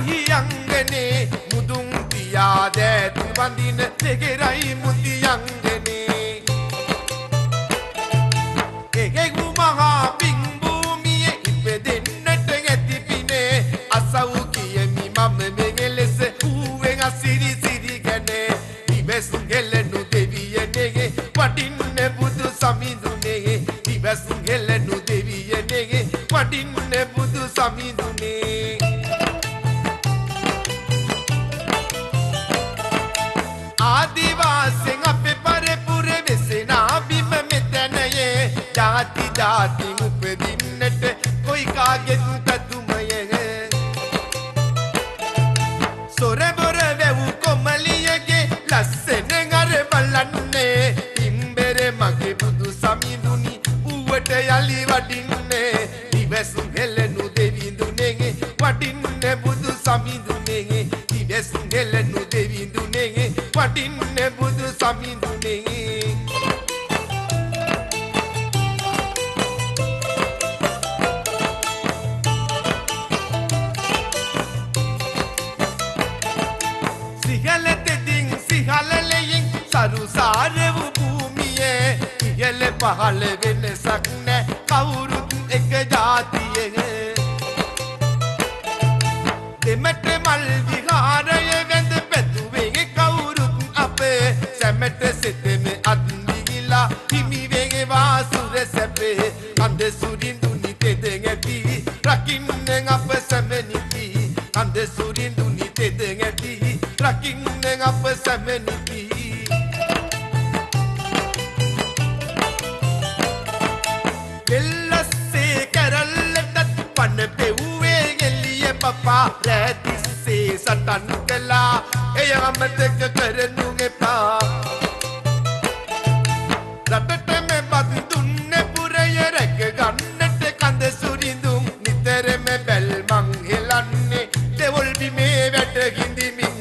මහියංගනේ මුදුන් පියා දැත් වඳින දෙගෙරයි මුතියංගනේ එගෙගු මහා පිං භූමියේ ඉපදෙන්නට ඇති පිනේ අසව් කියමි මම මෙගෙලෙස ඌවෙන් අසිරි සිරි ගැනේ දිවස් ගෙලනු දෙවියනේ වටින්න බුදු සමිඳුනේ දිවස් ගෙලනු දෙවියනේ වටින්න බුදු සමිඳුනේ ආදිවාසීන් අපේ පරපුරේ වෙසෙනා බිම මෙතනයේ ජාති ජාති උපදින්නට කොයි කාගෙත් කතුමයේ සොරබොර වැව් කොමලියගේ ලස්සන අර බලන්නේ ඉම්බෙරේ මගේ බුදු සමිඳුනි ඌවට යලි වඩින්නේ දිවස් හෙලනු දෙවිඳුනේ වඩින්න බුදු සමිඳුනේ දිවස් හෙලනු දෙවිඳුනේ වඩින්න බුදු සමිඳුනේ සිහලතෙදින් සිහලලෙයින් සරුසාර වූ භූමියේ ඉහළ පහළ වෙනසක් නැ කවුරුත් එක ජාතියේ දෙමට මල් විහාරය වැඳ පැතුවේ කවුරුත් අපේ සැමට සිතෙම අත්දිගිලා හිමි වේගේ වාසුර සැපේ අන්ද සුරිඳුනි තෙදෙන් ඇති රකින්න අප සැමනිති අන්ද සුරිඳුනි තෙදෙන් ඇති රකින්න අප සැමනිති දෙල්ලස්සේ කරල්ලටත් පන පෙව්වේ ගෙල්ලිය පපා රැතිස්සේ සටන් කළා එය අමතක කරනු එපා රටටම බත් දුන්න පුරය රැක ගන්නට කඳ සුරිඳුන් නිතරම බැල්මන් හෙලන්නේ දෙවොල් බිමේ වැට ගිඳිමි